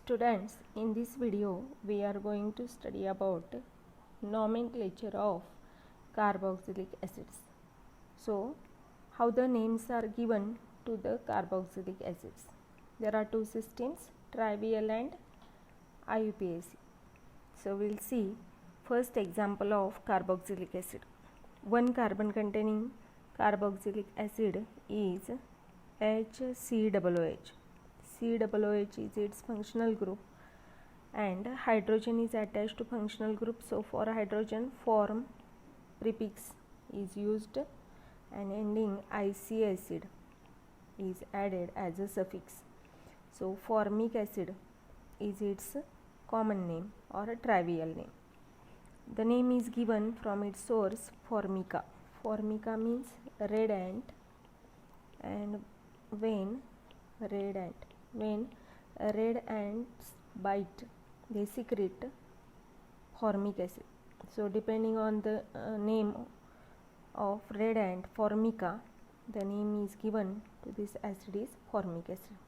Students, in this video we are going to study about nomenclature of carboxylic acids. So, how the names are given to the carboxylic acids. There are two systems, trivial and IUPAC. So, we will see first example of carboxylic acid. One carbon containing carboxylic acid is HCOOH. COOH is its functional group and hydrogen is attached to functional group. So for hydrogen, form prefix is used and ending IC acid is added as a suffix. So formic acid is its common name or a trivial name. The name is given from its source, formica. Formica means red ant, and when red ants bite, they secrete formic acid. So depending on the name of red ant, formica, the name is given to this acid is formic acid.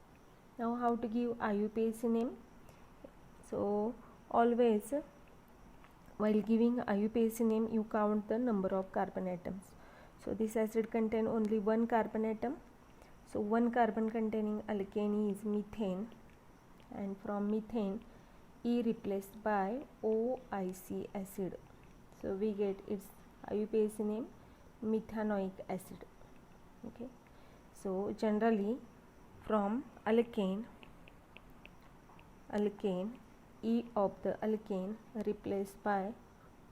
Now how to give IUPAC name? So always while giving IUPAC name, you count the number of carbon atoms. So this acid contains only one carbon atom. So one carbon containing alkane is methane, and from methane E replaced by OIC acid. So we get its IUPAC name methanoic acid. Okay. So generally from alkane E of the alkane replaced by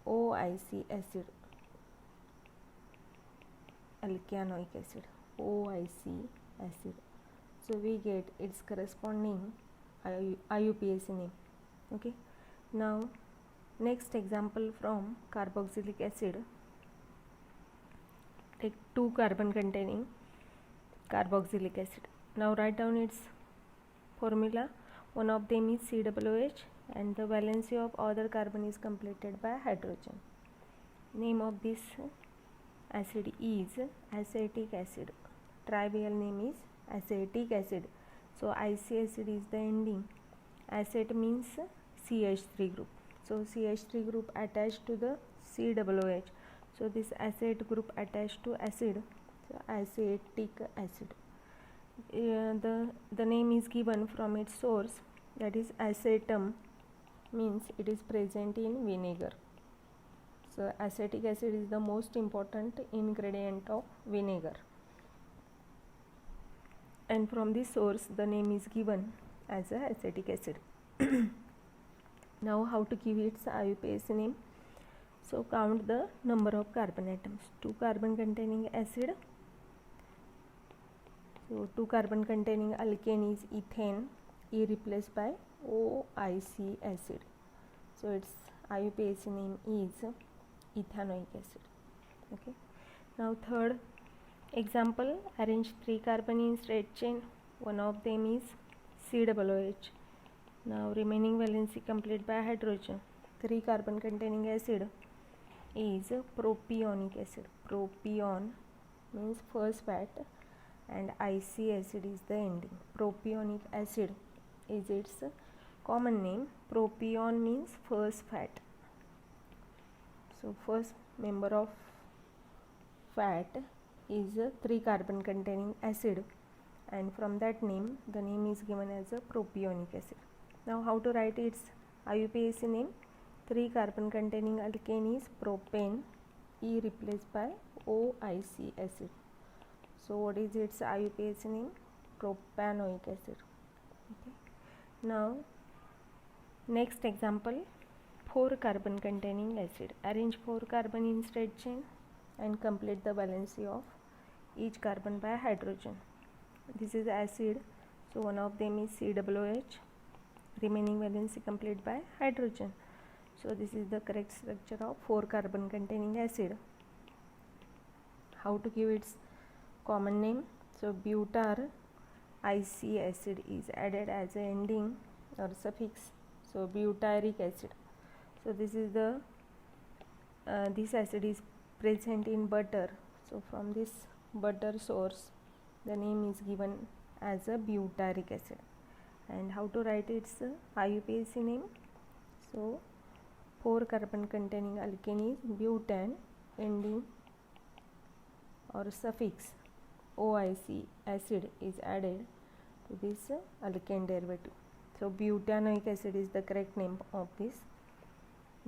OIC acid, alkyanoic acid, OIC acid. So we get its corresponding IUPAC name. Okay. Now next example from carboxylic acid. Take two carbon containing carboxylic acid. Now write down its formula. One of them is COOH and the valency of other carbon is completed by hydrogen. Name of this acid is acetic acid. Trivial name is acetic acid. So IC acid is the ending. Acid means CH3 group. So CH3 group attached to the COOH. So this acid group attached to acid. So acetic acid. The name is given from its source, that is acetum, means it is present in vinegar. So acetic acid is the most important ingredient of vinegar, and from this source the name is given as a acetic acid. Now how to give its IUPAC name? So count the number of carbon atoms. Two carbon containing acid. So two carbon containing alkane is ethane, E replaced by OIC acid. So its IUPAC name is ethanoic acid. Okay. Now third example, arrange three carbon in straight chain. One of them is COOH. Now remaining valency complete by hydrogen. Three carbon containing acid is propionic acid. Propion means first fat and IC acid is the ending. Propionic acid is its common name. Propion means first fat. So first member of fat is a 3 carbon containing acid, and from that name the name is given as a propionic acid. Now how to write its IUPAC name? 3 carbon containing alkane is propane, E replaced by OIC acid. So what is its IUPAC name? Propanoic acid. Okay. Now next example, 4 carbon containing acid. Arrange 4 carbon in straight chain and complete the valency of each carbon by hydrogen. This is acid, so one of them is COOH, remaining valency complete by hydrogen. So this is the correct structure of 4 carbon containing acid. How to give its common name? So butar IC acid is added as a ending or suffix. So butyric acid. So this is the this acid is present in butter. So from this butter source the name is given as a butyric acid. and how to write its IUPAC name. So 4 carbon containing alkane is butane, ending or suffix OIC acid is added to this alkane derivative. So butanoic acid is the correct name of this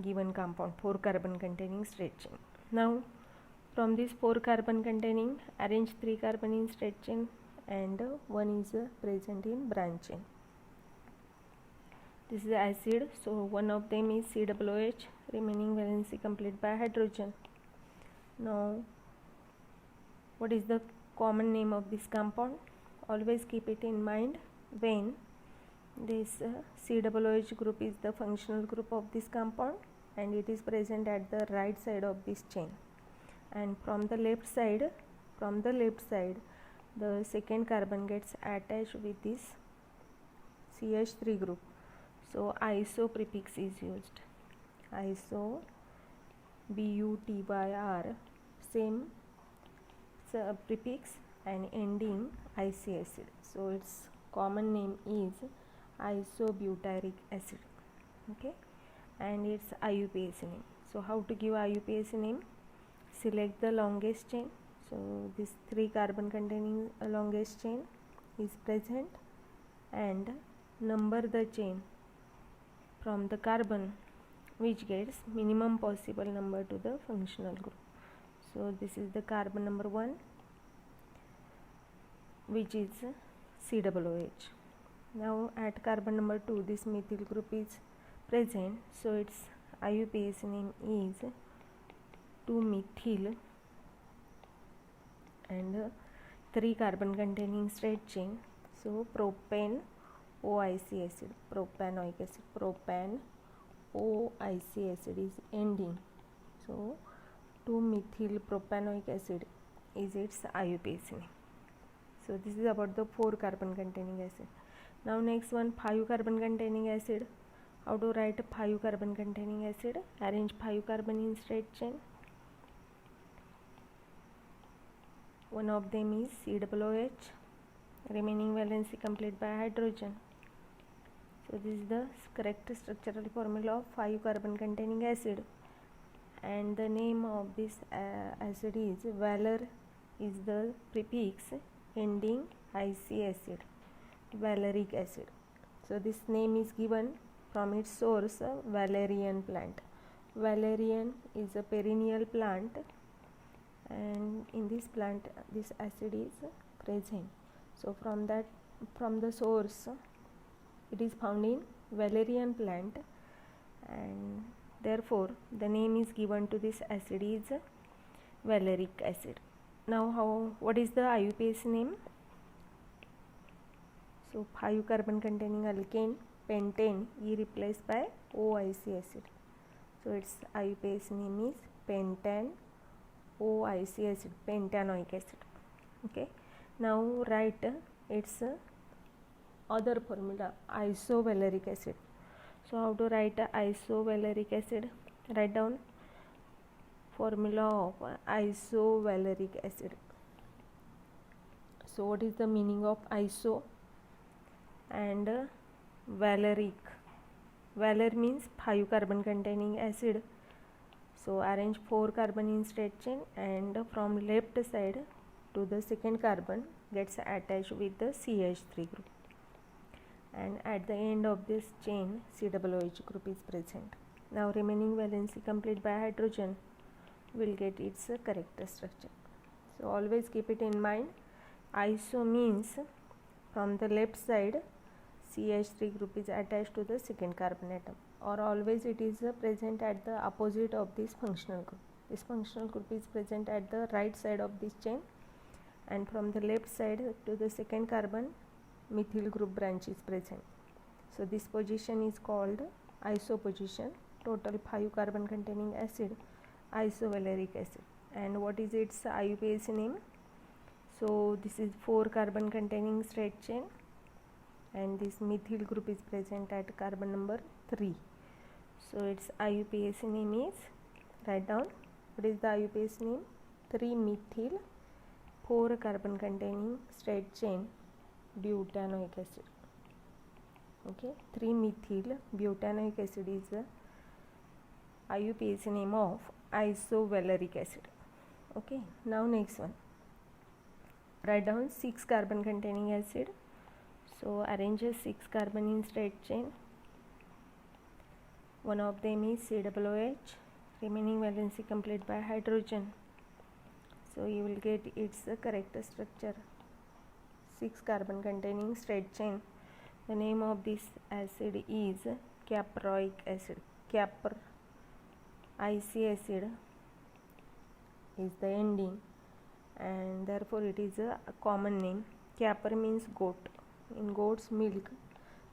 given compound, 4 carbon containing straight chain. Now from this 4 carbon containing, arrange 3 carbon in straight chain and 1 is present in branch chain. This is acid, so one of them is COOH, remaining valency complete by hydrogen. Now what is the common name of this compound? Always keep it in mind when this COOH group is the functional group of this compound and it is present at the right side of this chain, and from the left side the second carbon gets attached with this CH3 group. So iso prefix is used, iso, BUTYR, same prefix and ending IC acid. So its common name is isobutyric acid, okay, and its IUPAC name. So how to give IUPAC name? Select the longest chain. So this 3 carbon containing longest chain is present, and number the chain from the carbon which gets minimum possible number to the functional group. So this is the carbon number 1, which is COOH. Now at carbon number 2 this methyl group is present, so its IUPAC name is 2-methyl, and 3 carbon containing straight chain, so propane OIC acid, propanoic acid, propane OIC acid is ending, so 2-methyl propanoic acid is its IUPAC name. So this is about the 4 carbon containing acid. Now next one, 5 carbon containing acid. How to write a 5 carbon containing acid? Arrange 5 carbon in straight chain. One of them is COOH, remaining valency complete by hydrogen. So this is the correct structural formula of 5 carbon containing acid, and the name of this acid is Valor, is the prefix ending IC acid, valeric acid. So this name is given from its source, valerian plant. Valerian is a perennial plant, and in this plant this acid is present. So from the source it is found in valerian plant, and therefore the name is given to this acid is valeric acid. Now what is the IUPAC name? So 5 carbon containing alkane, pentane, E replaced by OIC acid. So its IUPAC name is pentane OIC acid, pentanoic acid. Okay. Now write its other formula, isovaleric acid. So how to write isovaleric acid? Write down formula of isovaleric acid. So what is the meaning of iso and valeric? Valor means 5 carbon containing acid. So arrange 4 carbon in straight chain, and from left side to the second carbon gets attached with the CH3 group, and at the end of this chain COOH group is present. Now remaining valency complete by hydrogen will get its correct structure. So always keep it in mind, iso means from the left side CH3 group is attached to the second carbon atom, or always it is present at the opposite of this functional group. This functional group is present at the right side of this chain, and from the left side to the second carbon methyl group branch is present. So this position is called iso position. Total 5 carbon containing acid, isovaleric acid. And what is its IUPAC name? So this is 4 carbon containing straight chain, and this methyl group is present at carbon number 3. So its IUPAC name is, write down what is the IUPAC name, 3-methyl 4 carbon containing straight chain butanoic acid. Okay, 3-methyl butanoic acid is the IUPAC name of isovaleric acid. Okay, now next one, write down 6 carbon containing acid. So arrange a 6 carbon in straight chain. One of them is COOH, remaining valency complete by hydrogen. So you will get its correct structure, 6 carbon containing straight chain. The name of this acid is caproic acid. Capr IC acid is the ending, and therefore it is a common name. Capr means goat. In goat's milk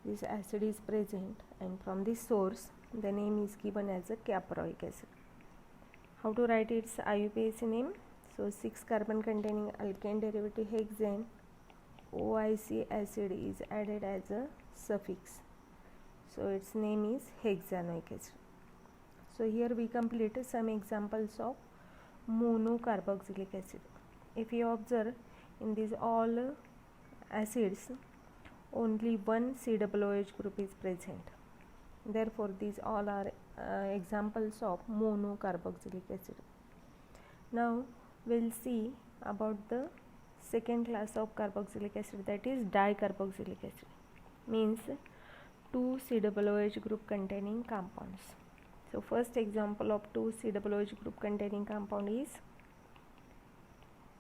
this acid is present, and from this source the name is given as a caproic acid. How to write its IUPAC name? So 6 carbon containing alkane derivative hexane OIC acid is added as a suffix, so its name is hexanoic acid. So here we complete some examples of monocarboxylic acid. If you observe, in these all acids only one COOH group is present, therefore these all are examples of monocarboxylic acid. Now we'll see about the second class of carboxylic acid, that is dicarboxylic acid, means 2 COOH group containing compounds. So first example of 2 COOH group containing compound is,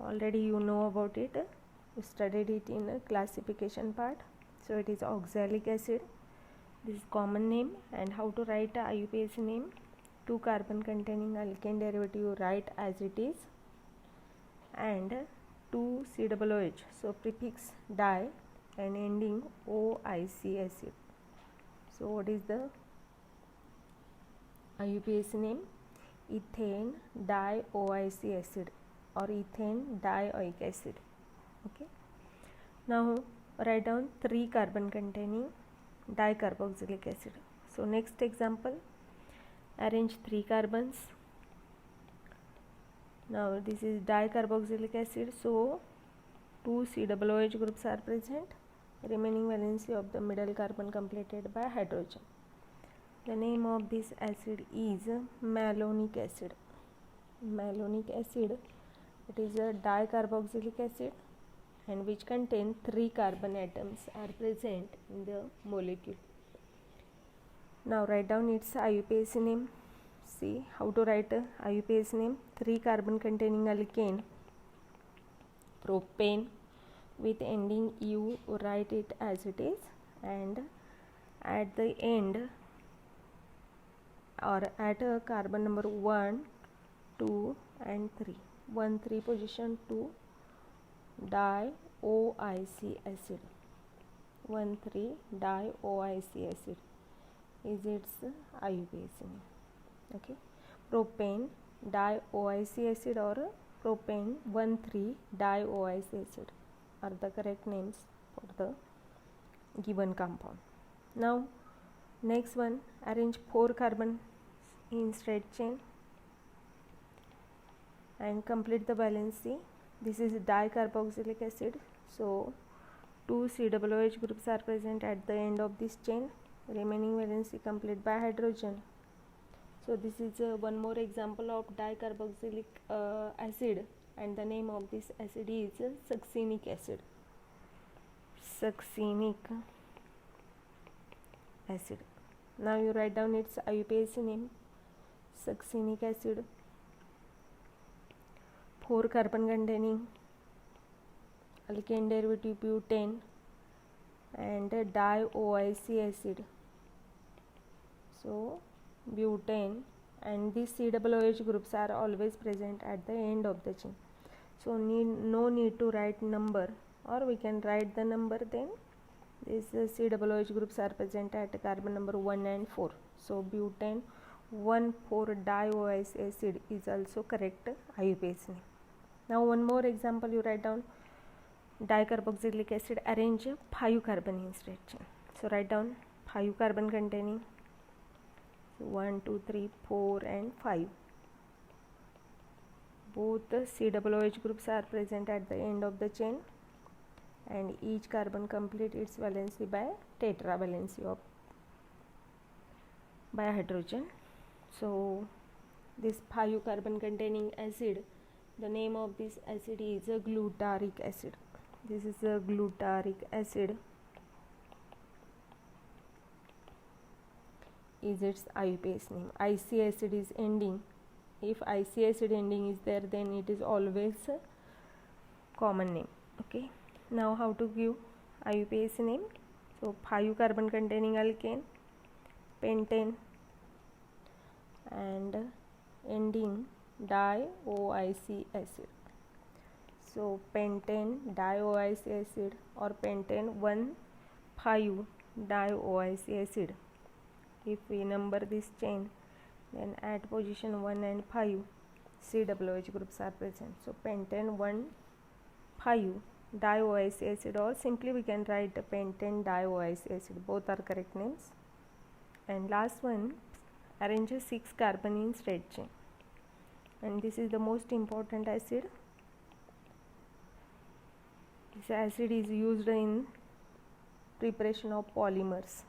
already you know about it, you studied it in a classification part. So it is oxalic acid, this is common name. And how to write a IUPAC name? 2 carbon containing alkane derivative you write as it is, and 2 COOH, so prefix di and ending OIC acid. So what is the IUPAC name? Ethane dioic acid or ethane dioic acid. Okay, now write down 3 carbon containing dicarboxylic acid. So next example, arrange 3 carbons. Now this is dicarboxylic acid, so 2 COOH groups are present, remaining valency of the middle carbon completed by hydrogen. The name of this acid is malonic acid. Malonic acid, it is a dicarboxylic acid, and which contain 3 carbon atoms are present in the molecule. Now write down its IUPAC name. See how to write a IUPAC name. 3 carbon containing alkane propane with ending U, write it as it is, and at the end or at a carbon number 1, 2 and 3, 1, 3 position, 2 dioic acid, 1, 3 dioic acid is its IUPAC name. Okay, propane dioic acid or propane 1,3 dioic acid are the correct names for the given compound. Now next one, arrange 4 carbon in straight chain and complete the valency. This is dicarboxylic acid, so 2 COOH groups are present at the end of this chain, remaining valency complete by hydrogen. So this is one more example of dicarboxylic acid, and the name of this acid is succinic acid. Succinic acid. Now you write down its IUPAC name. Succinic acid, 4 carbon containing alkane derivative butane and dioic acid. So butane, and these COOH groups are always present at the end of the chain. So no need to write number, or we can write the number, then these COOH groups are present at carbon number 1 and 4. So butane 1,4-dioic acid is also correct IUPAC name. Now one more example, you write down dicarboxylic acid, arrange 5 carbon in straight chain. So write down 5 carbon containing 1, 2, 3, 4 and 5. Both the COOH groups are present at the end of the chain, and each carbon complete its valency by tetravalency of by hydrogen. So this 5 carbon containing acid, the name of this acid is a glutaric acid. This is a glutaric acid, is its IUPAC name. IC acid is ending. If IC acid ending is there, then it is always a common name. Okay, now how to give IUPAC name? So 5 carbon containing alkane, pentane, and ending dioic acid. So pentane dioic acid or pentane 1,5-dioic acid. If we number this chain, then at position 1 and 5 COOH groups are present. So pentane 1,5-dioic acid, or simply we can write pentane dioic acid. Both are correct names. And last one, arranges 6 carbon in straight chain, and this is the most important acid. This acid is used in preparation of polymers.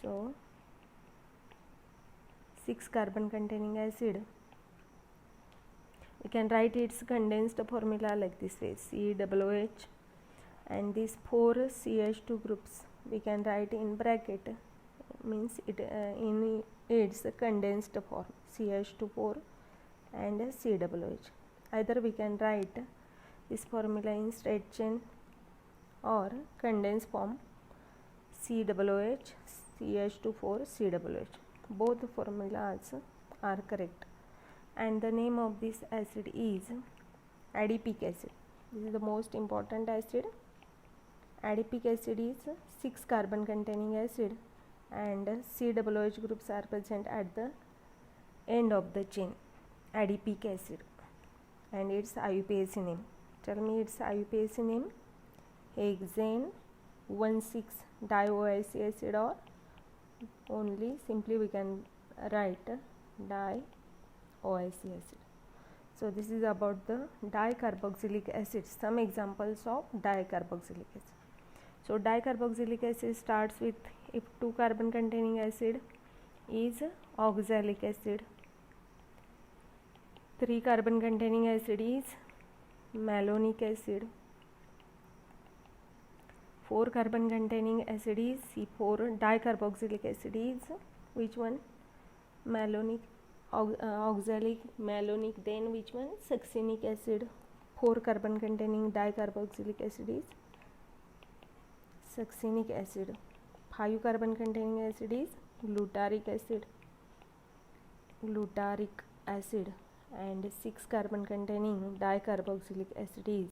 So 6 carbon containing acid, we can write its condensed formula like this way, COOH, and these 4 CH2 groups we can write in bracket, means it in its condensed form, CH2 and COOH. Either we can write this formula in straight chain or condensed form, COOH, CH2 COOH. Both formulas are correct, and the name of this acid is adipic acid. This is the most important acid. Adipic acid is 6 carbon containing acid, and COOH groups are present at the end of the chain, adipic acid, and its IUPAC name. Tell me its IUPAC name. Hexane 1,6-dioic acid, or only simply we can write dioic acid. So this is about the dicarboxylic acid, some examples of dicarboxylic acid. So dicarboxylic acid starts with, if 2 carbon containing acid is oxalic acid, 3 carbon containing acid is malonic acid, 4 carbon containing acid is C4, dicarboxylic acid is which one? Malonic, oxalic, malonic, then which one? Succinic acid. 4 carbon containing dicarboxylic acid is succinic acid. 5 carbon containing acid is glutaric acid, and 6 carbon containing dicarboxylic acid is